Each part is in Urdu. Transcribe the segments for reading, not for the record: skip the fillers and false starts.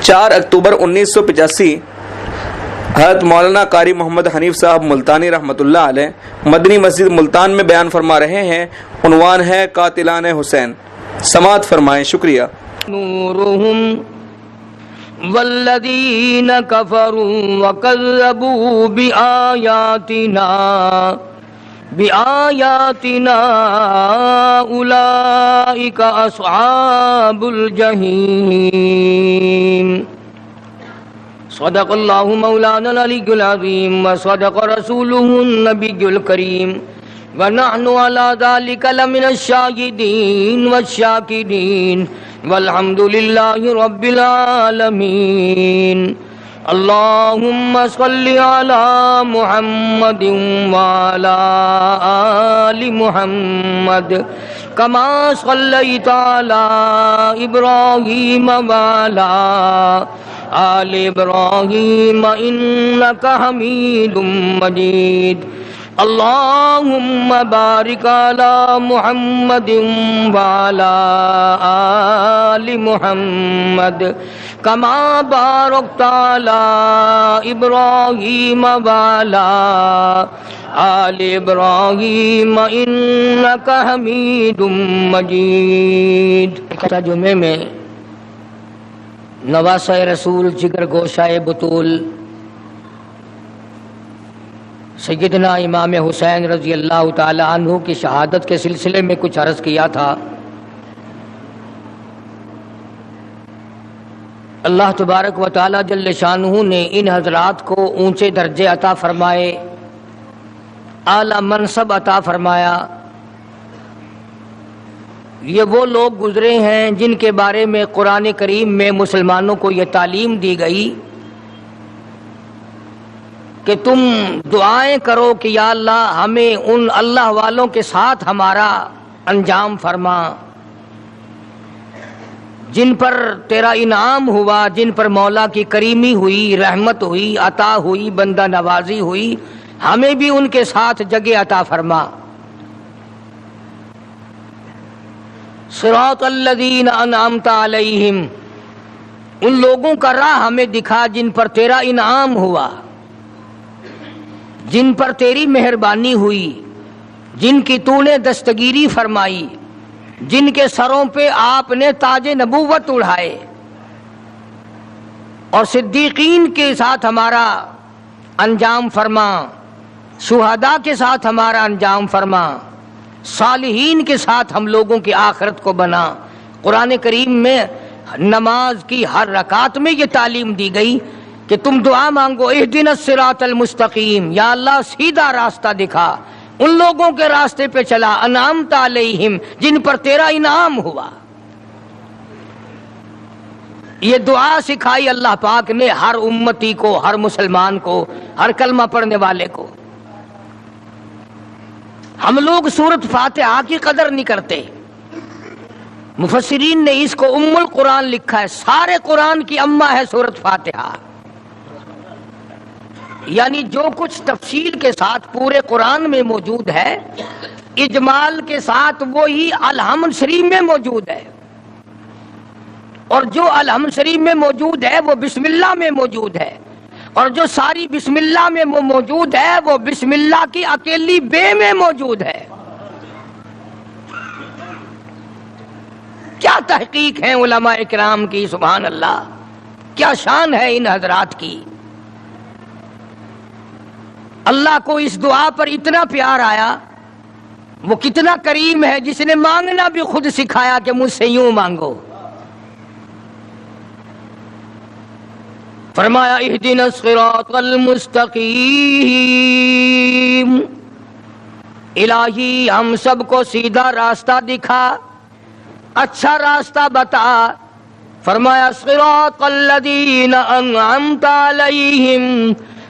4 اکتوبر 1985 حضرت مولانا قاری محمد حنیف صاحب ملتانی رحمۃ اللہ علیہ مدنی مسجد ملتان میں بیان فرما رہے ہیں۔ عنوان ہے قاتلان حسین۔ سماعت فرمائیں۔ شکریہ۔ نورهم والذین کفروا وکذبوا بآیاتنا اولئک اصحاب الجحیم۔ صدق اللہ مولانا العلی العظیم وصدق رسولہ النبی الکریم ونحن علی ذلک لمن الشاہدین والشاکرین والحمد للہ رب العالمین۔ اللہم صل علی محمد وعلی آل محمد کما صلیت علی ابراہیم وعلی آل ابراہیم انک حمید مجید۔ اللہم بارک علی محمد وعلی آل محمد کما بارکت علی ابراہیم وعلی آل ابراہیم انک حمید مجید۔ جمعے میں نواسہ رسول جگر گوشہ بطول سیدنا امام حسین رضی اللہ تعالی عنہ کی شہادت کے سلسلے میں کچھ عرض کیا تھا۔ اللہ تبارک و تعالی جل شانہ نے ان حضرات کو اونچے درجے عطا فرمائے، اعلی منصب عطا فرمایا۔ یہ وہ لوگ گزرے ہیں جن کے بارے میں قرآن کریم میں مسلمانوں کو یہ تعلیم دی گئی کہ تم دعائیں کرو کہ یا اللہ ہمیں ان اللہ والوں کے ساتھ ہمارا انجام فرما جن پر تیرا انعام ہوا، جن پر مولا کی کریمی ہوئی، رحمت ہوئی، عطا ہوئی، بندہ نوازی ہوئی، ہمیں بھی ان کے ساتھ جگہ عطا فرما۔ صراط الذین انعمت علیہم، ان لوگوں کا راہ ہمیں دکھا جن پر تیرا انعام ہوا، جن پر تیری مہربانی ہوئی، جن کی تو نے دستگیری فرمائی، جن کے سروں پہ آپ نے تاج نبوت اڑھائے، اور صدیقین کے ساتھ ہمارا انجام فرما، شہداء کے ساتھ ہمارا انجام فرما، صالحین کے ساتھ ہم لوگوں کی آخرت کو بنا۔ قرآن کریم میں نماز کی ہر رکعت میں یہ تعلیم دی گئی کہ تم دعا مانگو اہدنا الصراط المستقیم، یا اللہ سیدھا راستہ دکھا، ان لوگوں کے راستے پہ چلا، انعمت علیہم، جن پر تیرا انعام ہوا۔ یہ دعا سکھائی اللہ پاک نے ہر امتی کو، ہر مسلمان کو، ہر کلمہ پڑھنے والے کو۔ ہم لوگ سورۃ فاتحہ کی قدر نہیں کرتے۔ مفسرین نے اس کو ام القرآن لکھا ہے، سارے قرآن کی اماں ہے سورۃ فاتحہ، یعنی جو کچھ تفصیل کے ساتھ پورے قرآن میں موجود ہے، اجمال کے ساتھ وہی الحمد شریف میں موجود ہے، اور جو الحمد شریف میں موجود ہے وہ بسم اللہ میں موجود ہے، اور جو ساری بسم اللہ میں وہ موجود ہے وہ بسم اللہ کی اکیلی بے میں موجود ہے۔ کیا تحقیق ہے علماء اکرام کی، سبحان اللہ، کیا شان ہے ان حضرات کی۔ اللہ کو اس دعا پر اتنا پیار آیا، وہ کتنا کریم ہے جس نے مانگنا بھی خود سکھایا کہ مجھ سے یوں مانگو۔ فرمایا اہدنا الصراط المستقیم، الہی ہم سب کو سیدھا راستہ دکھا، اچھا راستہ بتا۔ فرمایا صراط الذین انعمت علیہم،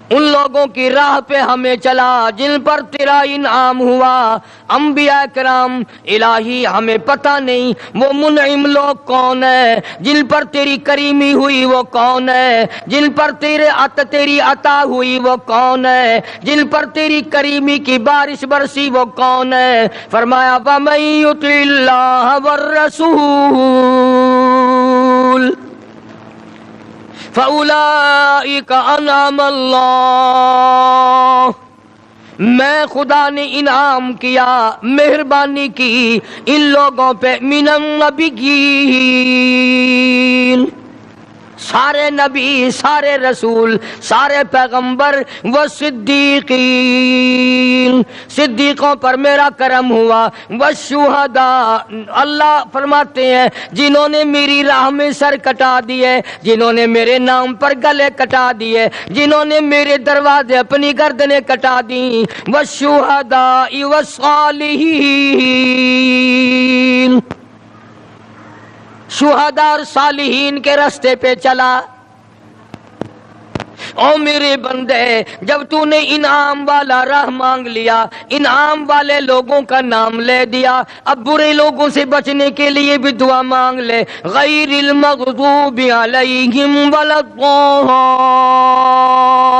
ان لوگوں کی راہ پہ ہمیں چلا جن پر تیرا انعام ہوا۔ انبیاء کرام، الہی ہمیں پتہ نہیں وہ منعم لوگ کون ہیں، جن پر تیری کریمی ہوئی وہ کون ہے، جن پر تیری عطا ہوئی وہ کون ہے، جن پر تیری کریمی کی بارش برسی وہ کون ہے۔ فرمایا وَمَن يُطِعِ اللَّهَ وَالرَّسُولَ، فَأُولَئِكَ أَنْعَمَ اللَّهُ، میں خدا نے انعام کیا، مہربانی کی ان لوگوں پہ، من النبیین، سارے نبی، سارے رسول، سارے پیغمبر، وہ صدیقین، صدیقوں پر میرا کرم ہوا، والشہداء، اللہ فرماتے ہیں جنہوں نے میری راہ میں سر کٹا دیے، جنہوں نے میرے نام پر گلے کٹا دیے، جنہوں نے میرے دروازے اپنی گردنیں کٹا دیں، والشہداء والصالحین، شہداء اور صالحین کے راستے پہ چلا۔ او میرے بندے، جب تو نے انعام والا راہ مانگ لیا، انعام والے لوگوں کا نام لے دیا، اب برے لوگوں سے بچنے کے لیے بھی دعا مانگ لے، غیر المغضوب علیہم ولا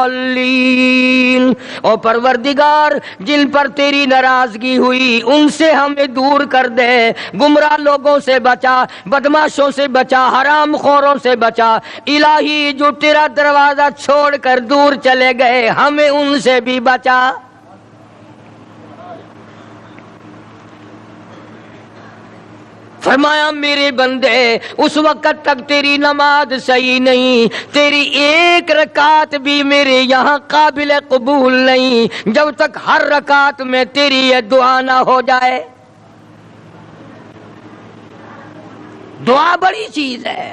الضالین، او پروردگار جن پر تیری ناراضگی ہوئی ان سے ہمیں دور کر دے، گمراہ لوگوں سے بچا، بدماشوں سے بچا، حرام خوروں سے بچا، الہی جو تیرا دروازہ چھوڑ کر دور چلے گئے ہمیں ان سے بھی بچا۔ فرمایا میرے بندے، اس وقت تک تیری نماز صحیح نہیں، تیری ایک رکعت بھی میرے یہاں قابل قبول نہیں جب تک ہر رکعت میں تیری یہ دعا نہ ہو جائے۔ دعا بڑی چیز ہے،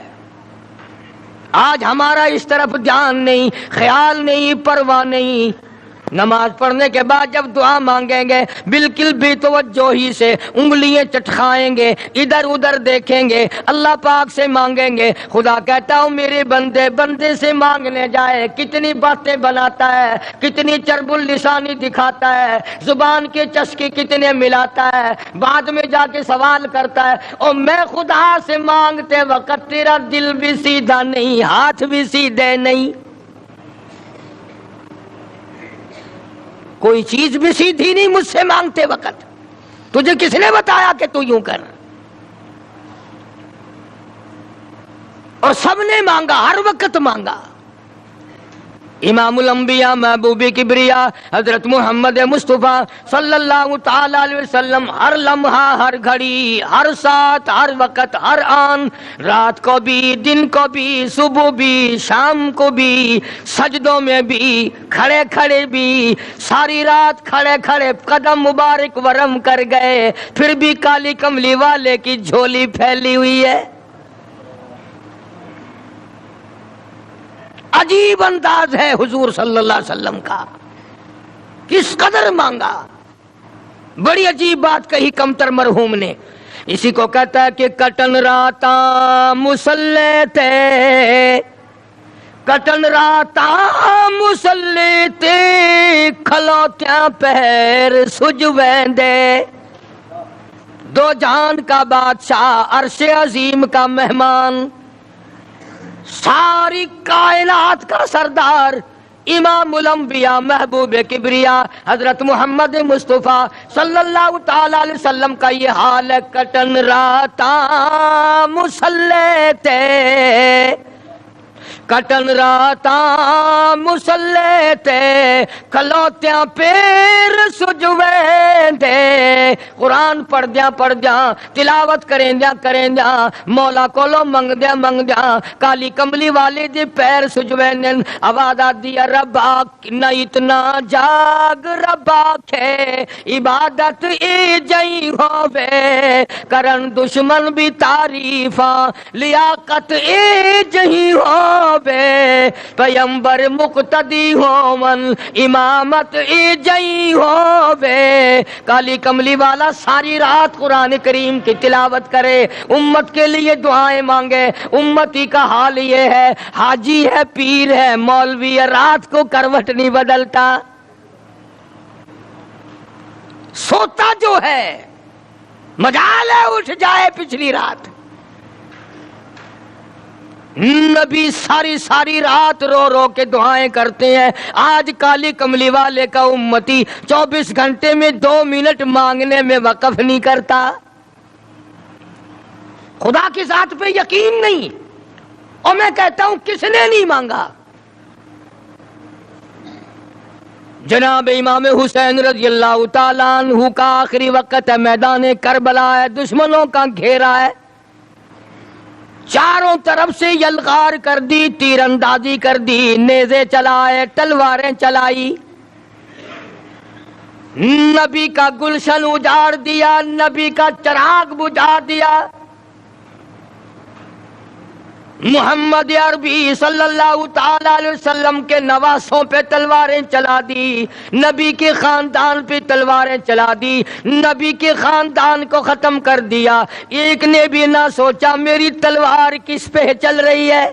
آج ہمارا اس طرف دھیان نہیں، خیال نہیں، پرواہ نہیں۔ نماز پڑھنے کے بعد جب دعا مانگیں گے بالکل بے توجہی سے انگلیاں چٹکائیں گے، ادھر ادھر دیکھیں گے، اللہ پاک سے مانگیں گے۔ خدا کہتا ہوں میرے بندے بندے سے مانگنے جائے کتنی باتیں بناتا ہے، کتنی چرب اللسانی دکھاتا ہے، زبان کے چسکے کتنے ملاتا ہے، بعد میں جا کے سوال کرتا ہے اور میں خدا سے مانگتے وقت تیرا دل بھی سیدھا نہیں، ہاتھ بھی سیدھے نہیں، کوئی چیز بھی سیدھی نہیں مجھ سے مانگتے وقت، تجھے کس نے بتایا کہ تو یوں کر؟ اور سب نے مانگا، ہر وقت مانگا۔ امام الانبیاء محبوب کبریا حضرت محمد مصطفیٰ صلی اللہ تعالی علیہ وسلم ہر لمحہ، ہر گھڑی، ہر ساتھ، ہر وقت، ہر آن، رات کو بھی، دن کو بھی، صبح بھی، شام کو بھی، سجدوں میں بھی، کھڑے کھڑے بھی، ساری رات کھڑے کھڑے قدم مبارک ورم کر گئے، پھر بھی کالی کملی والے کی جھولی پھیلی ہوئی ہے۔ عجیب انداز ہے حضور صلی اللہ علیہ وسلم کا، کس قدر مانگا۔ بڑی عجیب بات کہی کمتر مرحوم نے، اسی کو کہتا ہے کہ کٹن راتاں مسلے تے، کٹن راتاں مسلے تے، کھلوتیاں پیر سج ویندے، دو جہان کا بادشاہ، عرش عظیم کا مہمان، ساری کائنات کا سردار، امام الانبیاء محبوب کبریا حضرت محمد مصطفیٰ صلی اللہ تعالی علیہ وسلم کا یہ حال ہے۔ کٹن راتاں مسلے تے، کٹن راتاں مسلے تے، کھلوتیاں پیر سجویں دے، قرآن پڑھ دیاں تلاوت کریں دیاں مولا کولو منگ دیاں کالی کملی والے دے پیر سجویں دن، آواز آدی ہے ربا نہ اتنا جاگ، ربا کے عبادت ای جئی ہووے، کرن دشمن بھی تعریفاں، لیاقت ای جئی ہووے، پیمبر مقتدی ہومن، امامت ای جئی ہووے۔ کالی کملی والا ساری رات قرآن کریم کی تلاوت کرے، امت کے لیے دعائیں مانگے۔ امتی کا حال یہ ہے، حاجی ہے، پیر ہے، مولوی ہے، رات کو کروٹ نہیں بدلتا، سوتا جو ہے مجال ہے اٹھ جائے پچھلی رات۔ نبی ساری رات رو رو کے دعائیں کرتے ہیں، آج کالی کملی والے کا امتی 24 گھنٹے میں 2 منٹ مانگنے میں وقف نہیں کرتا۔ خدا کی ذات پہ یقین نہیں، اور میں کہتا ہوں کس نے نہیں مانگا؟ جناب امام حسین رضی اللہ تعالیٰ عنہ کا آخری وقت ہے، میدان کربلا ہے، دشمنوں کا گھیرا ہے، چاروں طرف سے یلغار کر دی، تیر اندازی کر دی، نیزے چلائے، تلواریں چلائی، نبی کا گلشن اجاڑ دیا، نبی کا چراغ بجھا دیا، محمد عربی صلی اللہ تعالی علیہ وسلم کے نواسوں پہ تلواریں چلا دی، نبی کے خاندان پہ تلواریں چلا دی، نبی کے خاندان کو ختم کر دیا۔ ایک نے بھی نہ سوچا میری تلوار کس پہ چل رہی ہے،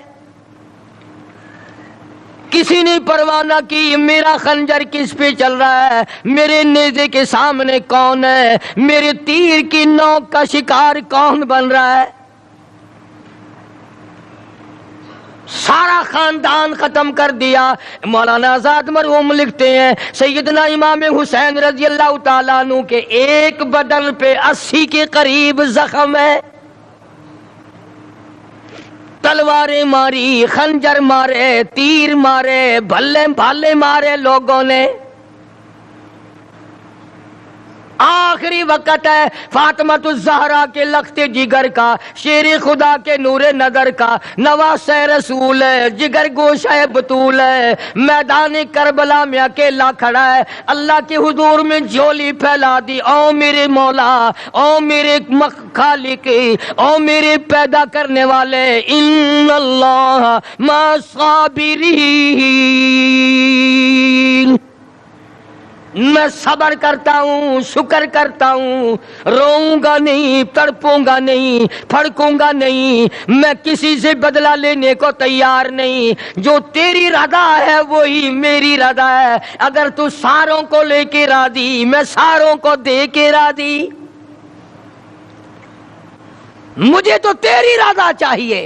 کسی نے پرواہ نہ کی میرا خنجر کس پہ چل رہا ہے، میرے نیزے کے سامنے کون ہے، میرے تیر کی نوک کا شکار کون بن رہا ہے۔ سارا خاندان ختم کر دیا۔ مولانا آزاد مرحوم لکھتے ہیں سیدنا امام حسین رضی اللہ تعالیٰ عنہ کے ایک بدن پہ 80 کے قریب زخم ہے، تلواریں ماری، خنجر مارے، تیر مارے، بھالے مارے لوگوں نے۔ آخری وقت ہے فاطمۃ الزہرا کے لخت جگر کا، شیر خدا کے نور نظر کا، نواس رسول ہے، جگر گوشہ بطول ہے، میدان کربلا میں اکیلا کھڑا ہے، اللہ کے حضور میں جھولی پھیلا دی، او میرے مولا، او میرے خالق، او میرے پیدا کرنے والے، ان اللہ مع الصابرین، میں صبر کرتا ہوں، شکر کرتا ہوں، روؤں گا نہیں، تڑپوں گا نہیں، پھڑکوں گا نہیں، میں کسی سے بدلہ لینے کو تیار نہیں، جو تیری رضا ہے وہی میری رضا ہے، اگر تو ساروں کو لے کے راضی میں ساروں کو دے کے راضی، مجھے تو تیری رضا چاہیے۔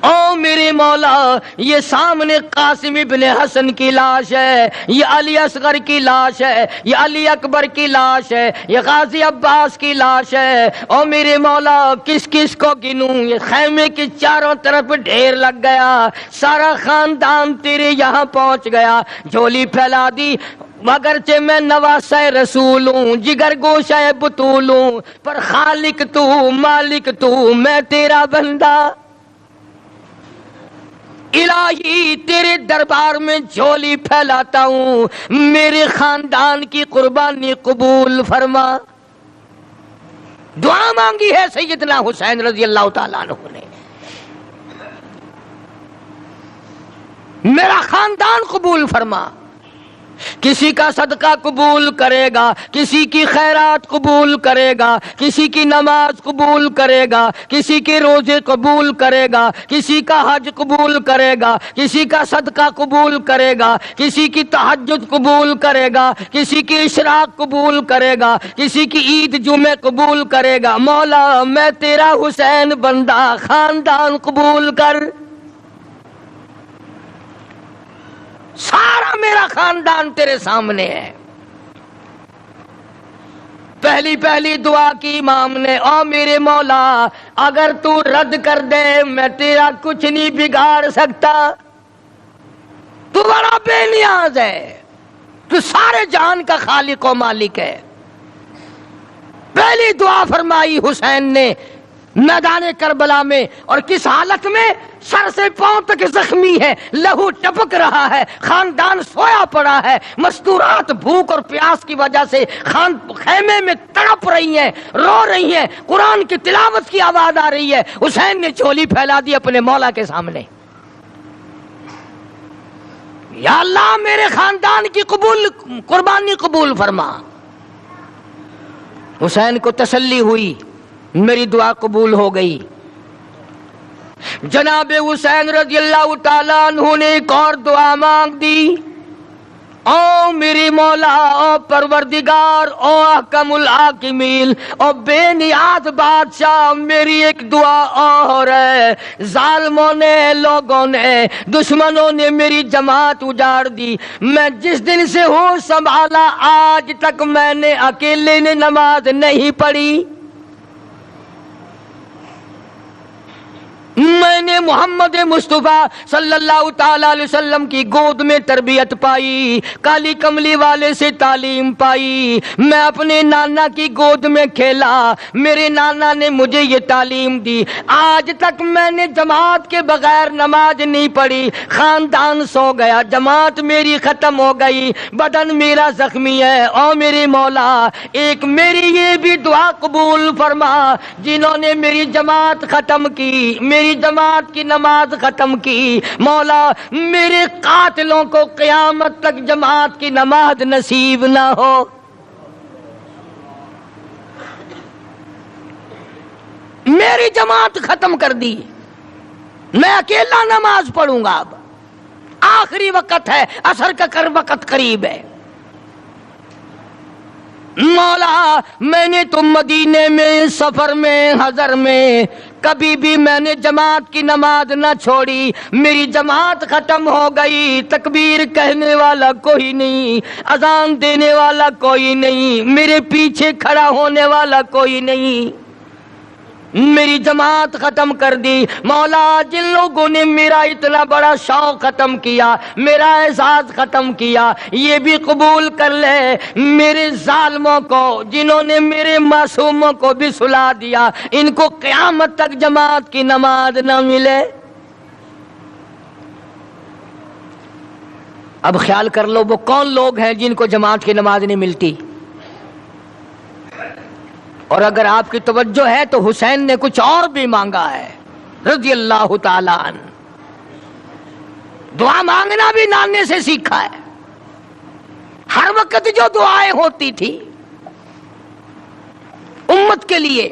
او میرے مولا، یہ سامنے قاسم ابن حسن کی لاش ہے، یہ علی اصغر کی لاش ہے، یہ علی اکبر کی لاش ہے، یہ غازی عباس کی لاش ہے، او میرے مولا کس کس کو گنوں؟ یہ خیمے کے چاروں طرف ڈھیر لگ گیا، سارا خاندان تیرے یہاں پہنچ گیا، جھولی پھیلا دی، اگرچہ میں نواسہ رسول ہوں، جگر گوشہ بطول ہوں، پر خالق تو، مالک تو، میں تیرا بندہ، الہی تیرے دربار میں جھولی پھیلاتا ہوں، میرے خاندان کی قربانی قبول فرما۔ دعا مانگی ہے سیدنا حسین رضی اللہ تعالیٰ عنہ نے، میرا خاندان قبول فرما، کسی کا صدقہ قبول کرے گا، کسی کی خیرات قبول کرے گا، کسی کی نماز قبول کرے گا، کسی کے روزے قبول کرے گا، کسی کا حج قبول کرے گا، کسی کا صدقہ قبول کرے گا، کسی کی تہجد قبول کرے گا، کسی کی اشراق قبول کرے گا، کسی کی عید جمعے قبول کرے گا۔ مولا میں تیرا حسین بندہ، خاندان قبول کر، سارا میرا خاندان تیرے سامنے ہے۔ پہلی دعا کی امام نے، او میرے مولا اگر تو رد کر دے میں تیرا کچھ نہیں بگاڑ سکتا، تو بڑا بے نیاز ہے، تو سارے جہان کا خالق و مالک ہے۔ پہلی دعا فرمائی حسین نے میدان کربلا میں، اور کس حالت میں؟ سر سے پاؤں تک زخمی ہے، لہو ٹپک رہا ہے، خاندان سویا پڑا ہے، مستورات بھوک اور پیاس کی وجہ سے خیمے میں تڑپ رہی ہیں، رو رہی ہیں، قرآن کی تلاوت کی آواز آ رہی ہے، حسین نے جھولی پھیلا دی اپنے مولا کے سامنے، یا اللہ میرے خاندان کی قربانی قبول فرما۔ حسین کو تسلی ہوئی، میری دعا قبول ہو گئی۔ جناب حسین رضی اللہ تعالیٰ عنہ نے ایک اور دعا مانگ دی، او میری مولا، او پروردگار، او احکم الحاکمین، او بے نیاز بادشاہ، میری ایک دعا اور ہے، ظالموں نے، لوگوں نے، دشمنوں نے میری جماعت اجاڑ دی، میں جس دن سے ہوں سنبھالا آج تک میں نے اکیلے نے نماز نہیں پڑھی، محمد مصطفیٰ صلی اللہ تعالی علیہ وسلم کی گود میں تربیت پائی، کالی کملی والے سے تعلیم پائی، میں اپنے نانا کی گود میں کھیلا، میرے نانا نے مجھے یہ تعلیم دی، آج تک میں نے جماعت کے بغیر نماز نہیں پڑھی، خاندان سو گیا، جماعت میری ختم ہو گئی، بدن میرا زخمی ہے، او میرے مولا ایک میری یہ بھی دعا قبول فرما، جنہوں نے میری جماعت ختم کی، میری جماعت کی نماز ختم کی، مولا میرے قاتلوں کو قیامت تک جماعت کی نماز نصیب نہ ہو۔ میری جماعت ختم کر دی، میں اکیلا نماز پڑھوں گا، اب آخری وقت ہے، عصر کا وقت قریب ہے، مولا میں نے تو مدینے میں سفر میں حضر میں کبھی بھی میں نے جماعت کی نماز نہ چھوڑی، میری جماعت ختم ہو گئی، تکبیر کہنے والا کوئی نہیں، اذان دینے والا کوئی نہیں، میرے پیچھے کھڑا ہونے والا کوئی نہیں، میری جماعت ختم کر دی، مولا جن لوگوں نے میرا اتنا بڑا شوق ختم کیا، میرا احساس ختم کیا، یہ بھی قبول کر لے میرے ظالموں کو جنہوں نے میرے معصوموں کو بھی سلا دیا، ان کو قیامت تک جماعت کی نماز نہ ملے۔ اب خیال کر لو وہ کون لوگ ہیں جن کو جماعت کی نماز نہیں ملتی، اور اگر آپ کی توجہ ہے تو حسین نے کچھ اور بھی مانگا ہے رضی اللہ تعالی عنہ، دعا مانگنا بھی نانے سے سیکھا ہے، ہر وقت جو دعائیں ہوتی تھی امت کے لیے،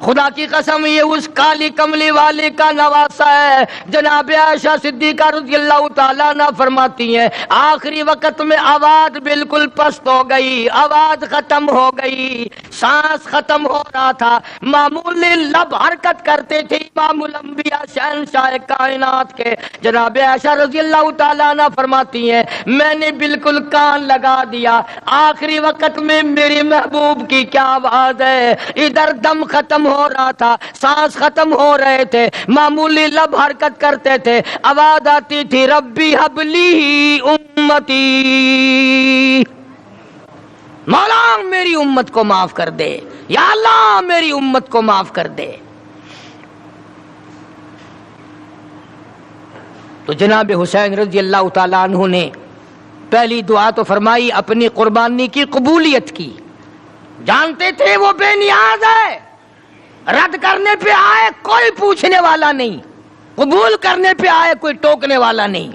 خدا کی قسم یہ اس کالی کملی والے کا نواسا ہے، جناب عائشہ صدیقہ رضی اللہ تعالیٰ عنہ فرماتی ہیں آخری وقت میں آواز بالکل پست ہو گئی، آواز ختم ہو گئی، سانس ختم ہو رہا تھا، معمولی لب حرکت کرتے تھے امام الانبیاء شہنشاہ کائنات کے، جناب عائشہ رضی اللہ تعالیٰ عنہ فرماتی ہیں میں نے بالکل کان لگا دیا، آخری وقت میں میرے محبوب کی کیا آواز ہے، ادھر دم ختم ہو رہا تھا، سانس ختم ہو رہے تھے، معمولی لب حرکت کرتے تھے، آواز آتی تھی ربی حبلی امتی، مولا میری امت کو معاف کر دے، یا اللہ میری امت کو معاف کر دے۔ تو جناب حسین رضی اللہ تعالیٰ عنہ نے پہلی دعا تو فرمائی اپنی قربانی کی قبولیت کی، جانتے تھے وہ بے نیاز ہے، رد کرنے پہ آئے کوئی پوچھنے والا نہیں، قبول کرنے پہ آئے کوئی ٹوکنے والا نہیں۔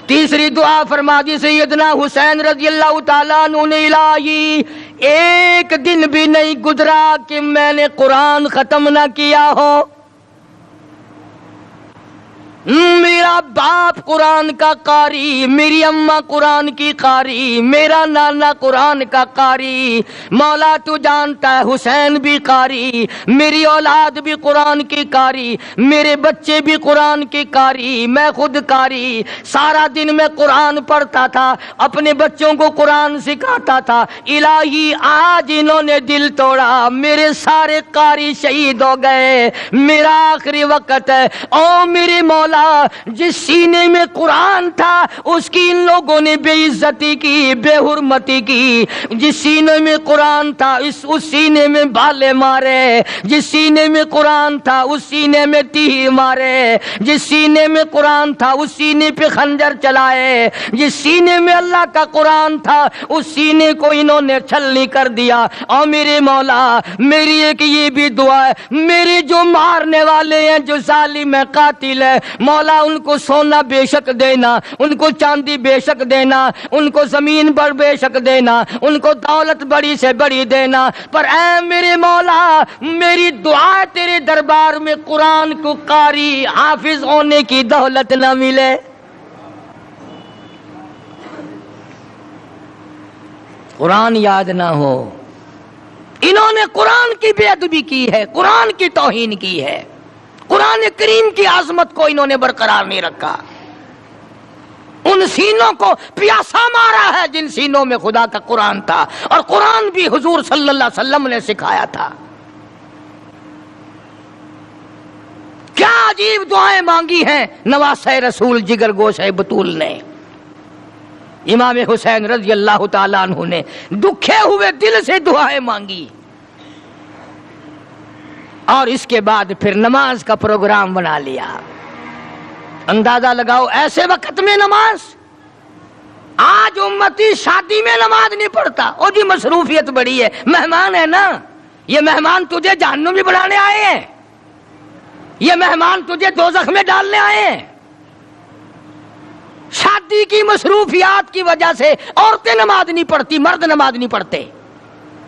تیسری دعا فرما دی سیدنا حسین رضی اللہ تعالیٰ عنہ نے الہی ایک دن بھی نہیں گزرا کہ میں نے قرآن ختم نہ کیا ہو، میرا باپ قرآن کا قاری، میری اماں قرآن کی قاری، میرا نانا قرآن کا قاری، مولا تو جانتا ہے حسین بھی قاری، میری اولاد بھی قرآن کی قاری، میرے بچے بھی قرآن کی قاری، میں خود قاری، سارا دن میں قرآن پڑھتا تھا، اپنے بچوں کو قرآن سکھاتا تھا، الہی آج انہوں نے دل توڑا، میرے سارے قاری شہید ہو گئے، میرا آخری وقت ہے، او میرے مولا جس سینے میں قرآن تھا اس کی ان لوگوں نے بے عزتی کی، بے حرمتی کی، جس سینے میں قرآن تھا اس سینے میں بالے مارے، جس سینے میں قرآن تھا اس سینے میں تیر مارے، جس سینے میں قرآن تھا اس سینے پہ خنجر چلائے، جس سینے میں اللہ کا قرآن تھا اس سینے کو انہوں نے چھلنی کر دیا۔ اور میرے مولا میری ایک یہ بھی دعا ہے، میرے جو مارنے والے ہیں، جو ظالم ہے، قاتل ہے، مولا ان کو سونا بے شک دینا، ان کو چاندی بے شک دینا، ان کو زمین پر بے شک دینا، ان کو دولت بڑی سے بڑی دینا، پر اے میرے مولا میری دعا تیرے دربار میں قرآن کو قاری حافظ ہونے کی دولت نہ ملے۔ قرآن یاد نہ ہو، انہوں نے قرآن کی بے ادبی کی ہے، قرآن کی توہین کی ہے، قرآن کریم کی عظمت کو انہوں نے برقرار نہیں رکھا، ان سینوں کو پیاسا مارا ہے جن سینوں میں خدا کا قرآن تھا، اور قرآن بھی حضور صلی اللہ علیہ وسلم نے سکھایا تھا۔ عجیب دعائیں مانگی ہیں نواسہ رسول جگر گوشہ بطول نے، امام حسین رضی اللہ تعالیٰ عنہ نے دکھے ہوئے دل سے دعائیں مانگی، اور اس کے بعد پھر نماز کا پروگرام بنا لیا۔ اندازہ لگاؤ ایسے وقت میں نماز، آج امتی شادی میں نماز نہیں پڑھتا، او جی مصروفیت بڑی ہے، مہمان ہے نا، یہ مہمان تجھے جہنم میں بڑھانے آئے ہیں، یہ مہمان تجھے دوزخ میں ڈالنے آئے ہیں۔ شادی کی مصروفیات کی وجہ سے عورتیں نماز نہیں پڑھتی، مرد نماز نہیں پڑھتے۔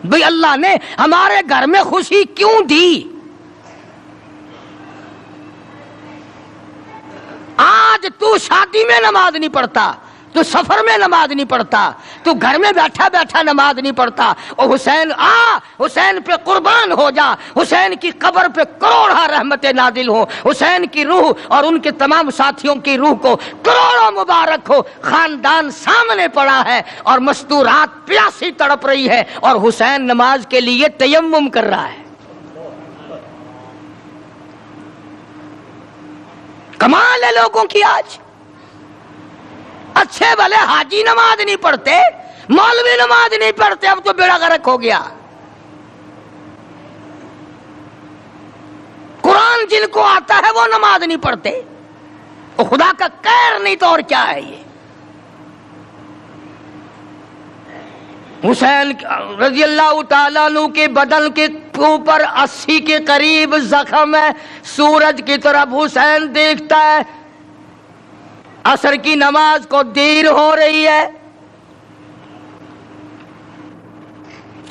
بھئی اللہ نے ہمارے گھر میں خوشی کیوں دی؟ آج تو شادی میں نماز نہیں پڑھتا، تو سفر میں نماز نہیں پڑھتا، تو گھر میں بیٹھا بیٹھا نماز نہیں پڑھتا، او حسین آ، حسین پہ قربان ہو جا، حسین کی قبر پہ کروڑا رحمتیں نازل ہو، حسین کی روح اور ان کے تمام ساتھیوں کی روح کو کروڑوں مبارک ہو۔ خاندان سامنے پڑا ہے اور مستورات پیاسی تڑپ رہی ہے، اور حسین نماز کے لیے تیمم کر رہا ہے۔ کمال ہے لوگوں کی آج۔ اچھے بھلے حاجی نماز نہیں پڑھتے، مولوی نماز نہیں پڑھتے، اب تو بیڑا غرق ہو گیا۔ قرآن جن کو آتا ہے وہ نماز نہیں پڑھتے، وہ خدا کا قہر نہیں تو اور کیا ہے یہ۔ حسین رضی اللہ تعالیٰ عنہ کے بدن کے اوپر 80 کے قریب زخم ہے، سورج کی طرف حسین دیکھتا ہے، عصر کی نماز کو دیر ہو رہی ہے،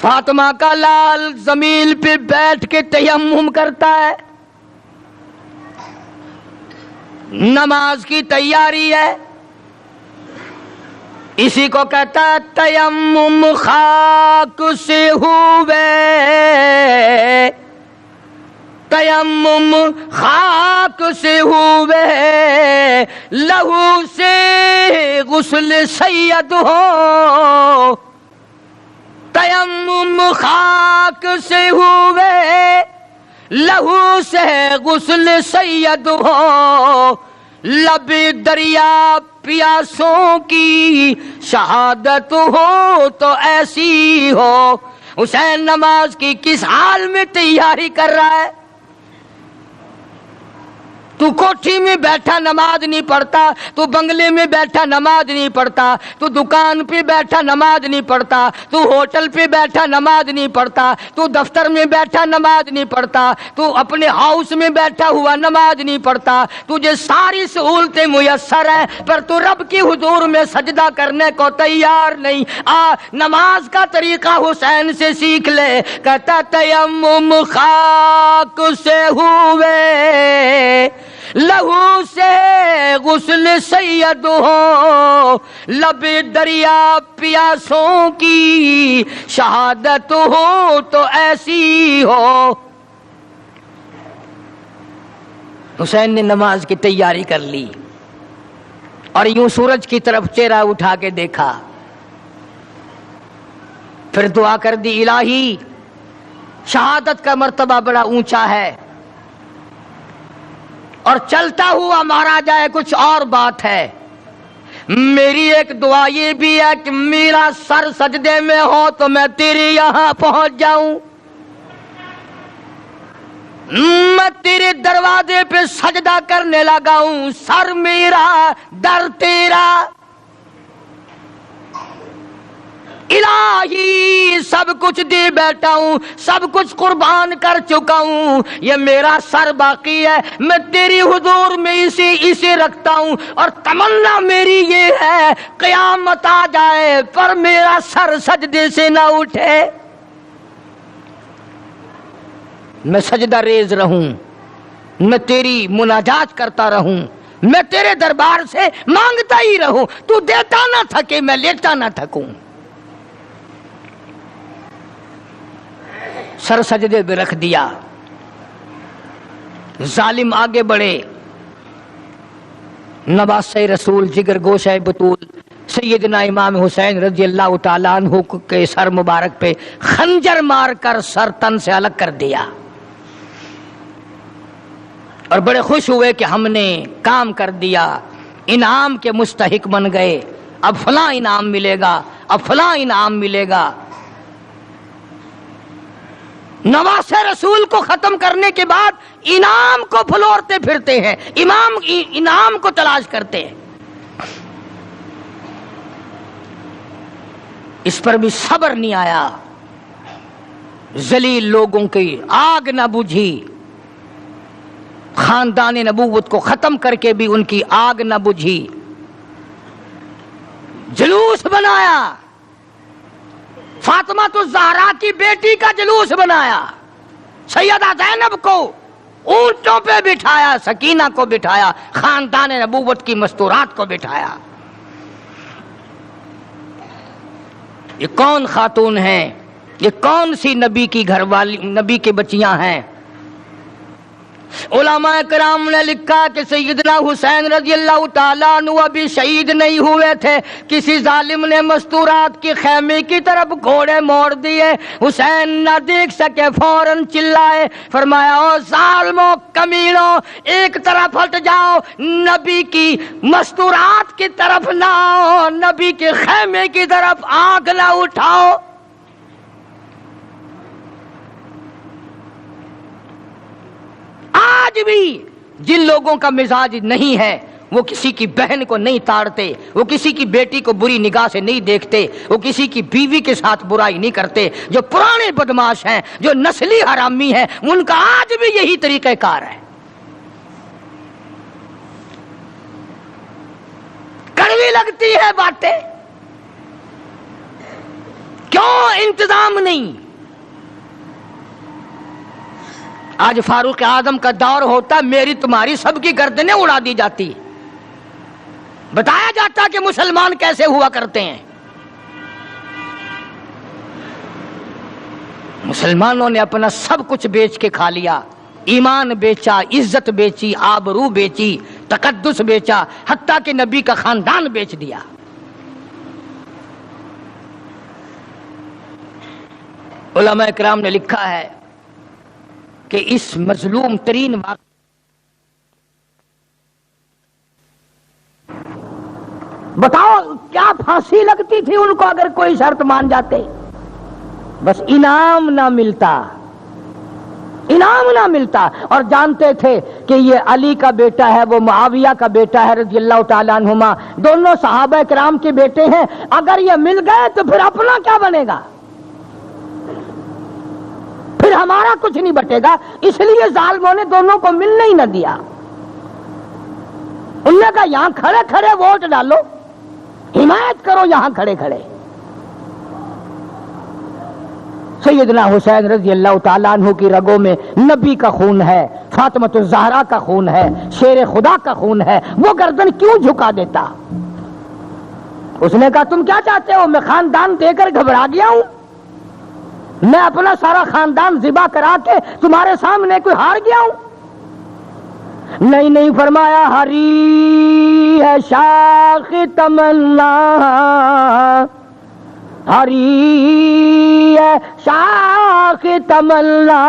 فاطمہ کا لال زمین پہ بیٹھ کے تیمم کرتا ہے، نماز کی تیاری ہے۔ اسی کو کہتا ہے تیمم خاک سے ہوئے، تیمم خاک سے ہوئے، لہو سے غسل سید ہو، تیمم خاک سے ہوئے، لہو سے غسل سید ہو، لب دریا پیاسوں کی شہادت ہو تو ایسی ہو۔ حسین نماز کی کس حال میں تیاری کر رہا ہے؟ تو کوٹھی میں بیٹھا نماز نہیں پڑھتا، تو بنگلے میں بیٹھا نماز نہیں پڑھتا، تو دکان پہ بیٹھا نماز نہیں پڑھتا، تو ہوٹل پہ بیٹھا نماز نہیں پڑھتا، تو دفتر میں بیٹھا نماز نہیں پڑھتا، تو اپنے ہاؤس میں بیٹھا ہوا نماز نہیں پڑھتا، تجھے ساری سہولتیں میسر ہیں پر تو رب کی حضور میں سجدہ کرنے کو تیار نہیں۔ نماز کا طریقہ حسین سے سیکھ لے۔ کہتا تیمم خاک سے ہوئے، لہو سے غسل سید ہو، لب دریا پیاسوں کی شہادت ہو تو ایسی ہو۔ حسین نے نماز کی تیاری کر لی اور یوں سورج کی طرف چہرہ اٹھا کے دیکھا، پھر دعا کر دی، الہی شہادت کا مرتبہ بڑا اونچا ہے اور چلتا ہوا مارا جائے کچھ اور بات ہے، میری ایک دعا یہ بھی ہے کہ میرا سر سجدے میں ہو تو میں تیرے یہاں پہنچ جاؤں، میں تیرے دروازے پہ سجدہ کرنے لگا ہوں، سر میرا در تیرا، الہی سب کچھ دے بیٹھا ہوں، سب کچھ قربان کر چکا ہوں، یہ میرا سر باقی ہے، میں تیری حضور میں اسے رکھتا ہوں، اور تمنا میری یہ ہے قیامت آ جائے پر میرا سر سجدے سے نہ اٹھے، میں سجدہ ریز رہوں، میں تیری مناجات کرتا رہوں، میں تیرے دربار سے مانگتا ہی رہوں، تو دیتا نہ تھکے میں لیتا نہ تھکوں۔ سر سجدے پہ رکھ دیا، ظالم آگے بڑھے، نواسہ رسول جگر گوشہ بطول سیدنا امام حسین رضی اللہ تعالیٰ عنہ کے سر مبارک پہ خنجر مار کر سر تن سے الگ کر دیا۔ اور بڑے خوش ہوئے کہ ہم نے کام کر دیا، انعام کے مستحق بن گئے، اب فلاں انعام ملے گا، اب فلاں انعام ملے گا۔ نواسے رسول کو ختم کرنے کے بعد انعام کو پھلورتے پھرتے ہیں، انعام کو تلاش کرتے ہیں۔ اس پر بھی صبر نہیں آیا، ذلیل لوگوں کی آگ نہ بجھی، خاندان نبوت کو ختم کر کے بھی ان کی آگ نہ بجھی، جلوس بنایا، فاطمہ الزہرا کی بیٹی کا جلوس بنایا، سیدہ زینب کو اونٹوں پہ بٹھایا، سکینہ کو بٹھایا، خاندان نبوت کی مستورات کو بٹھایا۔ یہ کون خاتون ہیں؟ یہ کون سی نبی کی گھر والی، نبی کی بچیاں ہیں؟ علماء کرام نے لکھا کہ سیدنا حسین رضی اللہ تعالیٰ عنہ ابھی شہید نہیں ہوئے تھے، کسی ظالم نے مستورات کی خیمے کی طرف گھوڑے موڑ دیے، حسین نہ دیکھ سکے، فوراً چلائے، فرمایا او ظالموں کمینوں، ایک طرف ہٹ جاؤ، نبی کی مستورات کی طرف نہ آؤ، نبی کے خیمے کی طرف آنکھ نہ اٹھاؤ۔ آج بھی جن لوگوں کا مزاج نہیں ہے وہ کسی کی بہن کو نہیں تاڑتے، وہ کسی کی بیٹی کو بری نگاہ سے نہیں دیکھتے، وہ کسی کی بیوی کے ساتھ برائی نہیں کرتے، جو پرانے بدماش ہیں، جو نسلی حرامی ہیں، ان کا آج بھی یہی طریقہ کار ہے۔ کڑوی لگتی ہے باتیں، کیوں انتظام نہیں؟ آج فاروق اعظم کا دور ہوتا، میری تمہاری سب کی گردنیں اڑا دی جاتی، بتایا جاتا کہ مسلمان کیسے ہوا کرتے ہیں۔ مسلمانوں نے اپنا سب کچھ بیچ کے کھا لیا، ایمان بیچا، عزت بیچی، آبرو بیچی، تقدس بیچا، حتیٰ کہ نبی کا خاندان بیچ دیا۔ علماء کرام نے لکھا ہے کہ اس مظلوم ترین واقعہ بتاؤ کیا پھانسی لگتی تھی ان کو اگر کوئی شرط مان جاتے؟ بس انعام نہ ملتا، انعام نہ ملتا، اور جانتے تھے کہ یہ علی کا بیٹا ہے، وہ معاویہ کا بیٹا ہے رضی اللہ تعالیٰ عنہما، دونوں صحابہ کرام کے بیٹے ہیں، اگر یہ مل گئے تو پھر اپنا کیا بنے گا؟ پھر ہمارا کچھ نہیں بٹے گا، اس لیے ظالموں نے دونوں کو ملنے ہی نہ دیا۔ انہوں نے کہا یہاں کھڑے کھڑے ووٹ ڈالو، حمایت کرو یہاں کھڑے کھڑے۔ سیدنا حسین رضی اللہ تعالیٰ عنہ کی رگوں میں نبی کا خون ہے، فاطمہ الزہرا کا خون ہے، شیر خدا کا خون ہے، وہ گردن کیوں جھکا دیتا؟ اس نے کہا تم کیا چاہتے ہو؟ میں خاندان دے کر گھبرا گیا ہوں، میں اپنا سارا خاندان ذبح کرا کے تمہارے سامنے کوئی ہار گیا ہوں؟ نہیں نہیں، فرمایا ہری ہے شاخ تمنا، ہری ہے شاخ تمنا،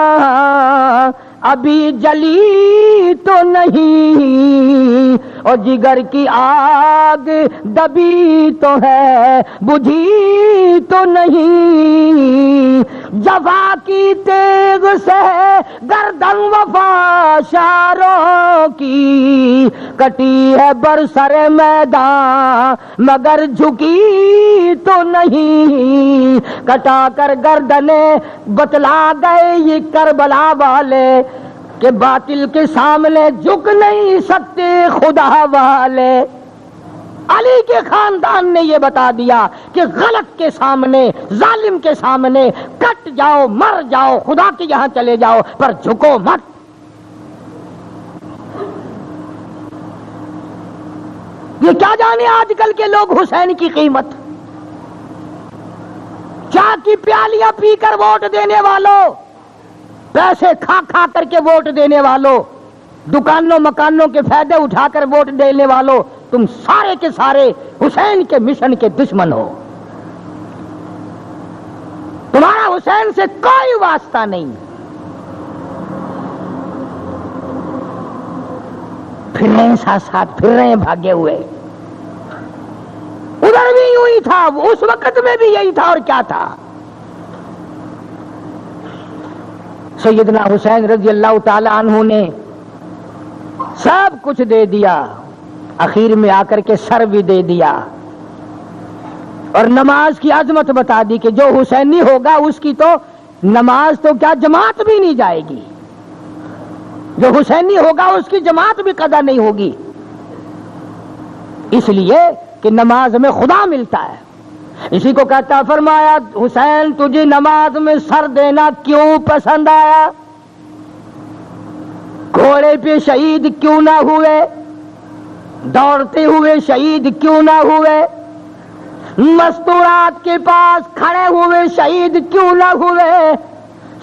ابھی جلی تو نہیں، اور جگر کی آگ دبی تو ہے، بجھی تو نہیں، جفا کی تیغ سے گردن وفا شاروں کی، کٹی ہے برسر میدان مگر جھکی تو نہیں، کٹا کر گردنیں بتلا گئے یہ کربلا والے کہ باطل کے سامنے جھک نہیں سکتے خدا والے۔ علی کے خاندان نے یہ بتا دیا کہ غلط کے سامنے، ظالم کے سامنے کٹ جاؤ، مر جاؤ، خدا کے یہاں چلے جاؤ، پر جھکو مت۔ یہ کیا جانے آج کل کے لوگ حسین کی قیمت، چاہ کی پیالیاں پی کر ووٹ دینے والوں، پیسے کھا کھا کر کے ووٹ دینے والوں، دکانوں مکانوں کے فائدے اٹھا کر ووٹ دینے والوں، تم سارے کے سارے حسین کے مشن کے دشمن ہو۔ تمہارا حسین سے کوئی واسطہ نہیں۔ پھر رہے ہیں ساتھ ساتھ، پھر رہے ہیں بھاگے ہوئے. ادھر بھی یوں ہی تھا، اس وقت میں بھی یہی تھا. اور کیا تھا؟ سیدنا حسین رضی اللہ تعالی عنہ نے سب کچھ دے دیا، اخیر میں آ کر کے سر بھی دے دیا، اور نماز کی عظمت بتا دی کہ جو حسینی ہوگا اس کی تو نماز تو کیا جماعت بھی نہیں جائے گی، جو حسینی ہوگا اس کی جماعت بھی قضا نہیں ہوگی، اس لیے کہ نماز میں خدا ملتا ہے. اسی کو کہتا فرمایا حسین تجھے نماز میں سر دینا کیوں پسند آیا؟ گھوڑے پہ شہید کیوں نہ ہوئے؟ دوڑتے ہوئے شہید کیوں نہ ہوئے؟ مستورات کے پاس کھڑے ہوئے شہید کیوں نہ ہوئے؟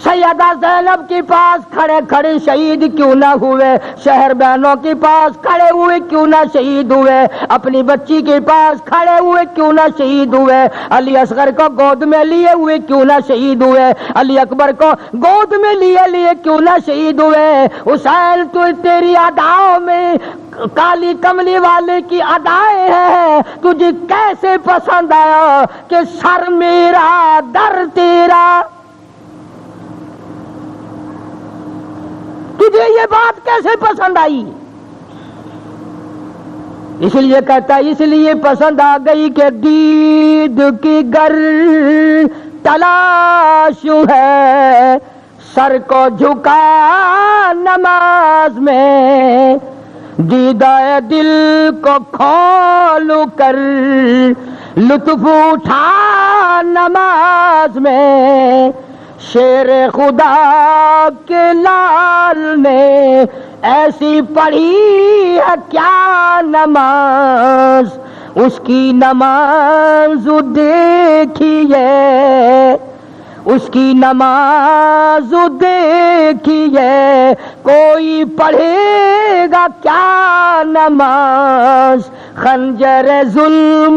سیدہ زینب کے پاس کھڑے کھڑے شہید کیوں نہ ہوئے؟ شہر بہنوں کے پاس کھڑے ہوئے کیوں نہ شہید ہوئے؟ اپنی بچی کے پاس کھڑے ہوئے کیوں نہ شہید ہوئے؟ علی اصغر کو گود میں لیے ہوئے کیوں نہ شہید ہوئے؟ علی اکبر کو گود میں لیے کیوں نہ شہید ہوئے؟ حسین تو تیری اداؤں میں کالی کملی والے کی ادائیں ہیں، تجھے کیسے پسند آیا کہ سر میرا در تیرا؟ تجھے یہ بات کیسے پسند آئی؟ اس لیے کہتا ہے اس لیے پسند آ گئی کہ دید کی گر تلاش ہے، سر کو جھکا نماز میں، دیدہ دل کو کھول کر لطف اٹھا نماز میں. شیر خدا کے لال نے ایسی پڑھی ہے کیا نماز، اس کی نماز دیکھیے، اس کی نماز دیکھیے، کوئی پڑھے گا کیا نماز. خنجر ظلم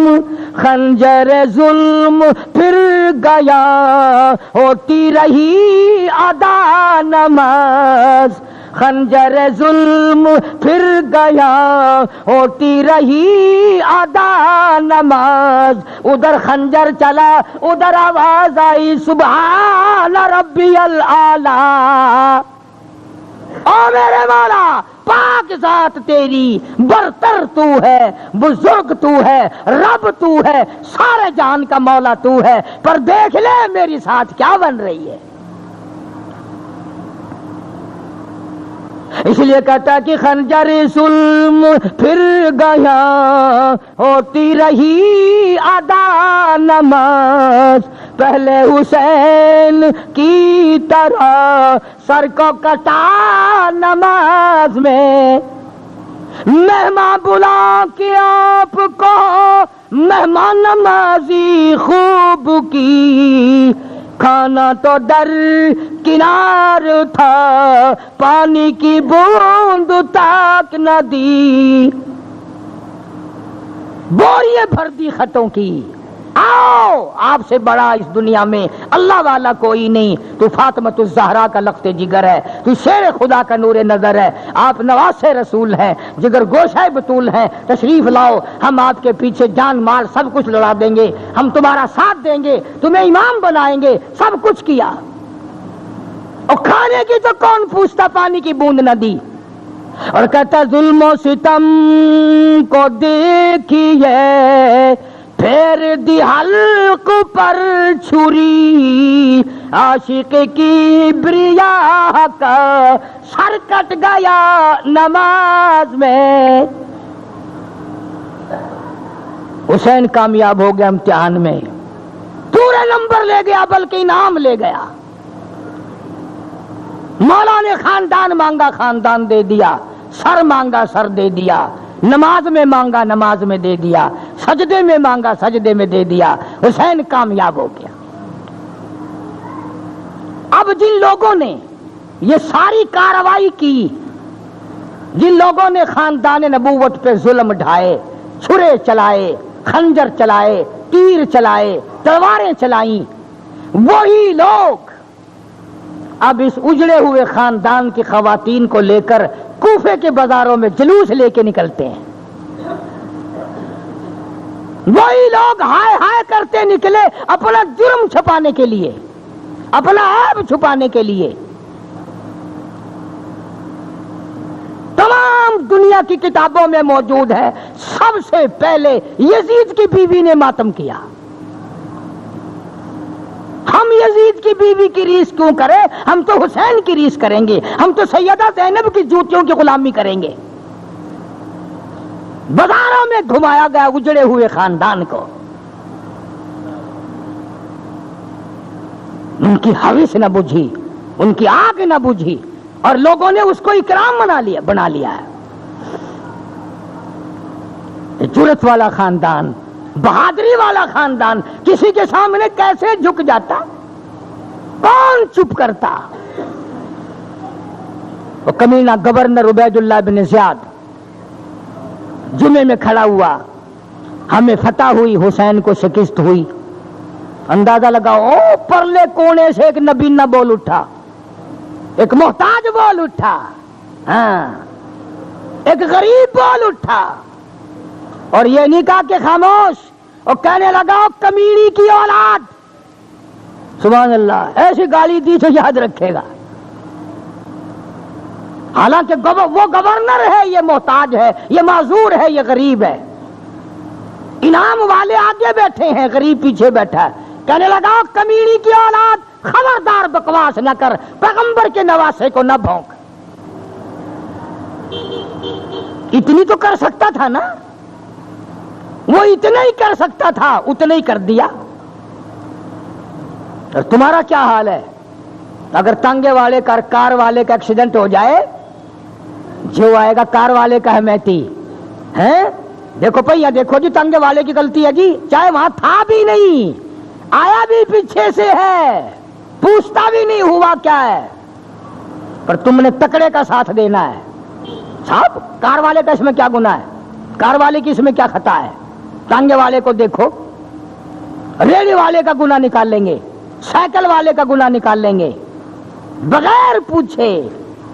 پھر گیا، ہوتی رہی ادا نماز. خنجر ظلم پھر گیا، ہوتی رہی ادا نماز. ادھر خنجر چلا، ادھر آواز آئی سبحان ربی الاعلی. او میرے مولا پاک ذات تیری، برتر تو ہے، بزرگ تو ہے، رب تو ہے، سارے جہان کا مولا تو ہے، پر دیکھ لے میری ساتھ کیا بن رہی ہے. اس لیے کہتا کہ خنجر ظلم پھر گیا، ہوتی رہی ادا نماز. پہلے حسین کی طرح سر کو کٹا نماز میں، مہمان بلا کے آپ کو مہمان نمازی خوب کی. کھانا تو در کنار تھا، پانی کی بوند تک نہ دی. بوریے بھر دی خطوں کی. آؤ آپ سے بڑا اس دنیا میں اللہ والا کوئی نہیں. تو فاطمۃ الزہرا کا لخت جگر ہے، تو شیر خدا کا نور نظر ہے، آپ نواسے رسول ہیں، جگر گوشہ بطول ہیں. تشریف لاؤ، ہم آپ کے پیچھے جان مال سب کچھ لڑا دیں گے، ہم تمہارا ساتھ دیں گے، تمہیں امام بنائیں گے. سب کچھ کیا، اور کھانے کی تو کون پوچھتا، پانی کی بوند نہ دی. اور کہتا ظلم و ستم کو دیکھیے، پھر دی حلق پر چھری، عاشق کی بریا کا سر کٹ گیا نماز میں. حسین کامیاب ہو گیا امتحان میں، پورے نمبر لے گیا، بلکہ انعام لے گیا. مولا نے خاندان مانگا، خاندان دے دیا، سر مانگا، سر دے دیا، نماز میں مانگا، نماز میں دے دیا، سجدے میں مانگا، سجدے میں دے دیا. حسین کامیاب ہو گیا. اب جن لوگوں نے یہ ساری کارروائی کی، جن لوگوں نے خاندان نبوت پہ ظلم ڈھائے، چھرے چلائے، خنجر چلائے، تیر چلائے، تلواریں چلائیں، وہی لوگ اب اس اجڑے ہوئے خاندان کی خواتین کو لے کر کوفے کے بازاروں میں جلوس لے کے نکلتے ہیں، وہی لوگ ہائے ہائے کرتے نکلے اپنا جرم چھپانے کے لیے، اپنا عیب چھپانے کے لیے۔ تمام دنیا کی کتابوں میں موجود ہے، سب سے پہلے یزید کی بیوی نے ماتم کیا۔ ہم یزید کی بیوی کی ریس کیوں کریں؟ ہم تو حسین کی ریس کریں گے، ہم تو سیدہ زینب کی جوتیوں کی غلامی کریں گے۔ بازاروں میں گھمایا گیا اجڑے ہوئے خاندان کو، ان کی ہوس نہ بجھی، ان کی آگ نہ بجھی، اور لوگوں نے اس کو اکرام بنا لیا ہے۔ جرأت والا خاندان، بہادری والا خاندان کسی کے سامنے کیسے جھک جاتا؟ کون چپ کرتا؟ وہ کمینہ گورنر عبید اللہ بن زیاد جمعے میں کھڑا ہوا، ہمیں فتح ہوئی، حسین کو شکست ہوئی۔ اندازہ لگاؤ، پرلے کونے سے ایک نبینہ بول اٹھا، ایک محتاج بول اٹھا، ہاں ایک غریب بول اٹھا، اور یہ نہیں کہا کہ خاموش، اور کہنے لگا کمیڑی کی اولاد۔ سبحان اللہ، ایسی گالی دی تو یاد رکھے گا۔ حالانکہ وہ گورنر ہے، یہ محتاج ہے، یہ معذور ہے، یہ غریب ہے۔ انعام والے آگے بیٹھے ہیں، غریب پیچھے بیٹھا ہے۔ کہنے لگا کمیڑی کی اولاد، خبردار بکواس نہ کر، پیغمبر کے نواسے کو نہ بھونک۔ اتنی تو کر سکتا تھا نا، وہ اتنا ہی کر سکتا تھا، اتنا ہی کر دیا۔ اور تمہارا کیا حال ہے؟ اگر تانگے والے کا کار والے کا ایکسیڈنٹ ہو جائے، جو آئے گا کار والے کا حمایتی ہے، دیکھو پہیا دیکھو جی تانگے والے کی غلطی ہے جی، چاہے وہاں تھا بھی نہیں، آیا بھی پیچھے سے ہے، پوچھتا بھی نہیں ہوا کیا ہے، پر تم نے تکڑے کا ساتھ دینا ہے۔ صاحب کار والے کا اس میں کیا گناہ ہے؟ کار والے کی اس میں کیا خطا ہے؟ تانگے والے کو دیکھو، ریڑھی والے کا گناہ نکال لیں گے، سائیکل والے کا گناہ نکال لیں گے بغیر پوچھے،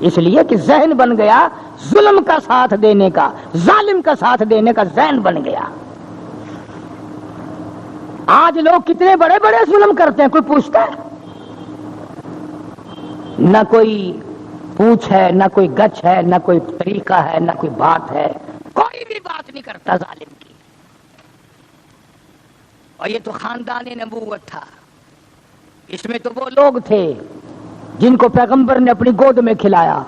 اس لیے کہ ذہن بن گیا ظلم کا ساتھ دینے کا، ظالم کا ساتھ دینے کا ذہن بن گیا۔ آج لوگ کتنے بڑے بڑے ظلم کرتے ہیں، کوئی پوچھتا ہے؟ نہ کوئی پوچھ ہے، نہ کوئی گچ ہے، نہ کوئی طریقہ ہے، نہ کوئی بات ہے، کوئی بھی بات نہیں کرتا ظالم کی۔ اور یہ تو خاندان نبوت تھا، اس میں تو وہ لوگ تھے جن کو پیغمبر نے اپنی گود میں کھلایا۔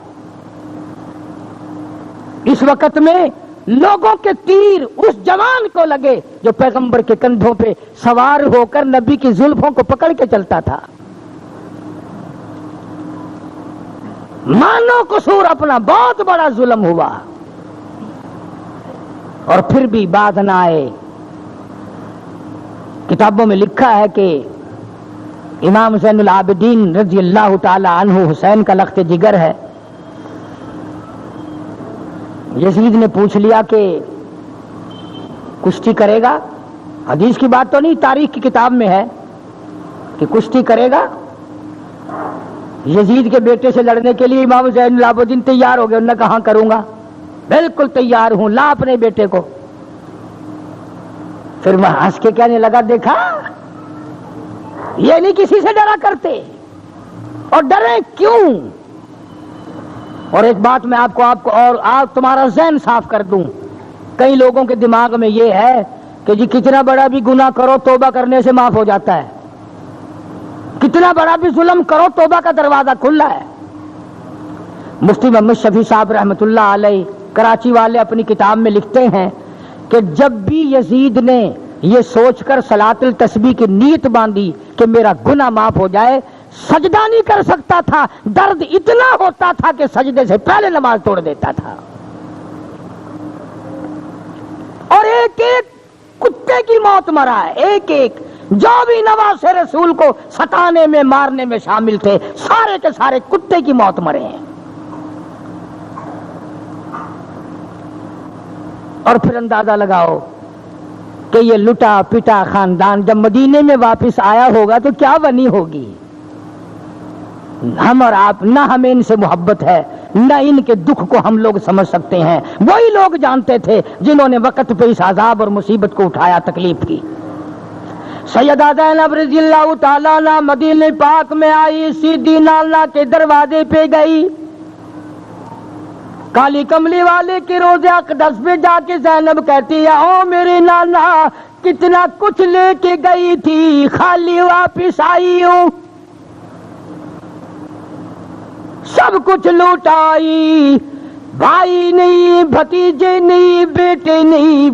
اس وقت میں لوگوں کے تیر اس جوان کو لگے جو پیغمبر کے کندھوں پہ سوار ہو کر نبی کی زلفوں کو پکڑ کے چلتا تھا۔ مانو قصور اپنا، بہت بڑا ظلم ہوا، اور پھر بھی بات نہ آئے۔ کتابوں میں لکھا ہے کہ امام زین العابدین رضی اللہ تعالی عنہ حسین کا لخت جگر ہے۔ یزید نے پوچھ لیا کہ کشتی کرے گا؟ حدیث کی بات تو نہیں، تاریخ کی کتاب میں ہے کہ کشتی کرے گا۔ یزید کے بیٹے سے لڑنے کے لیے امام زین العابدین تیار ہو گئے، انہوں نے کہا کروں گا، بالکل تیار ہوں، لا اپنے بیٹے کو۔ پھر وہ ہنس کے کہنے لگا دیکھا، یہ نہیں کسی سے ڈرا کرتے، اور ڈرے کیوں؟ اور ایک بات میں آپ کو اور آپ تمہارا ذہن صاف کر دوں، کئی لوگوں کے دماغ میں یہ ہے کہ جی کتنا بڑا بھی گناہ کرو توبہ کرنے سے معاف ہو جاتا ہے، کتنا بڑا بھی ظلم کرو توبہ کا دروازہ کھلا ہے۔ مفتی محمد شفیع صاحب رحمۃ اللہ علیہ کراچی والے اپنی کتاب میں لکھتے ہیں کہ جب بھی یزید نے یہ سوچ کر صلاۃ التسبیح کی نیت باندھی کہ میرا گناہ معاف ہو جائے، سجدہ نہیں کر سکتا تھا، درد اتنا ہوتا تھا کہ سجدے سے پہلے نماز توڑ دیتا تھا۔ اور ایک ایک کتے کی موت مرا ہے، ایک ایک جو بھی نواسے رسول کو ستانے میں مارنے میں شامل تھے، سارے کے سارے کتے کی موت مرے ہیں۔ اور پھر اندازہ لگاؤ کہ یہ لٹا پٹا خاندان جب مدینے میں واپس آیا ہوگا تو کیا بنی ہوگی؟ ہم اور آپ، نہ ہمیں ان سے محبت ہے، نہ ان کے دکھ کو ہم لوگ سمجھ سکتے ہیں. وہی لوگ جانتے تھے جنہوں نے وقت پہ اس عذاب اور مصیبت کو اٹھایا، تکلیف کی. سیدہ زینب رضی اللہ تعالیٰ عنہ مدینہ پاک میں آئی، سیدھی نانا کے دروازے پہ گئی. کالی کملی والے کے روضے اقدس پہ جا کے زینب کہتی ہے، او میرے نانا، کتنا کچھ لے کے گئی تھی، خالی واپس آئی ہوں. سب کچھ لوٹائی، بھائی نہیں، بھتیجے نہیں، بیٹے نہیں،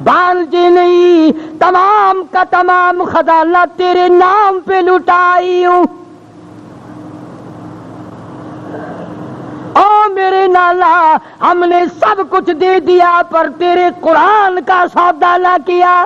بھانجے نہیں، تمام کا تمام خزانہ تیرے نام پہ لوٹائی ہوں. او میرے نانا، ہم نے سب کچھ دے دیا پر تیرے قرآن کا سودا نہ کیا،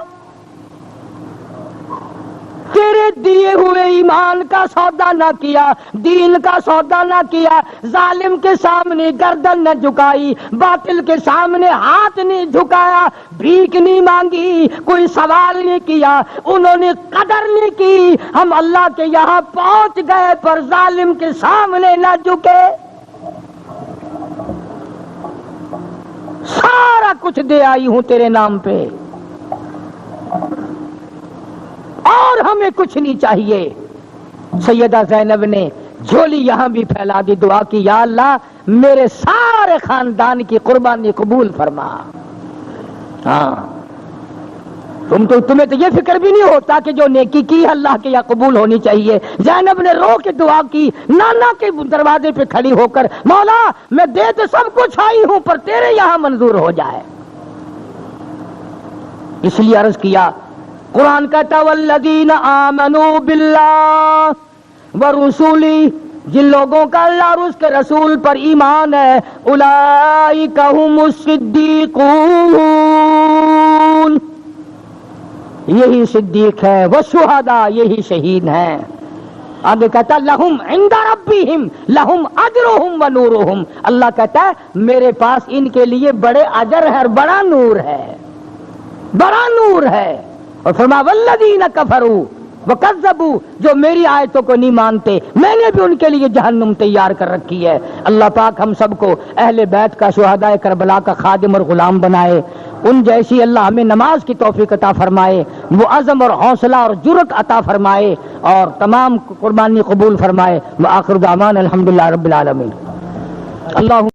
تیرے دیے ہوئے ایمان کا سودا نہ کیا، دین کا سودا نہ کیا. ظالم کے سامنے گردن نہ جھکائی، باطل کے سامنے ہاتھ نہیں جھکایا، بھیک نہیں مانگی، کوئی سوال نہیں کیا، انہوں نے قدر نہیں کی. ہم اللہ کے یہاں پہنچ گئے پر ظالم کے سامنے نہ جھکے. سارا کچھ دے آئی ہوں تیرے نام پہ اور ہمیں کچھ نہیں چاہیے. سیدہ زینب نے جھولی یہاں بھی پھیلا دی، دعا کی، یا اللہ میرے سارے خاندان کی قربانی قبول فرما. ہاں تمہیں تو یہ فکر بھی نہیں ہوتا کہ جو نیکی کی اللہ کے یہاں قبول ہونی چاہیے. زینب نے رو کے دعا کی، نانا کے دروازے پہ کھڑی ہو کر، مولا میں دے تو سب کچھ آئی ہوں پر تیرے یہاں منظور ہو جائے. اس لیے عرض کیا، قرآن کہتا والذین آمنوا باللہ ورسولہ، جن لوگوں کا اللہ اور اس کے رسول پر ایمان ہے، اولئک ھم الصدیقون، یہی صدیق ہے، والشہداء، یہی شہید ہیں. آگے کہتا لہم عند ربہم لہم اجرہم ونورہم، اللہ کہتا ہے میرے پاس ان کے لیے بڑے اجر ہے اور بڑا نور ہے، بڑا نور ہے. اور فرمایا والذین کفروا وکذبوا، جو میری آیتوں کو نہیں مانتے میں نے بھی ان کے لیے جہنم تیار کر رکھی ہے. اللہ پاک ہم سب کو اہل بیت کا، شہداء کربلا کا خادم اور غلام بنائے. ان جیسی اللہ ہمیں نماز کی توفیق عطا فرمائے، وہ عزم اور حوصلہ اور جرأت عطا فرمائے اور تمام قربانی قبول فرمائے. وآخر دعوانا الحمدللہ رب العالمین. اللہ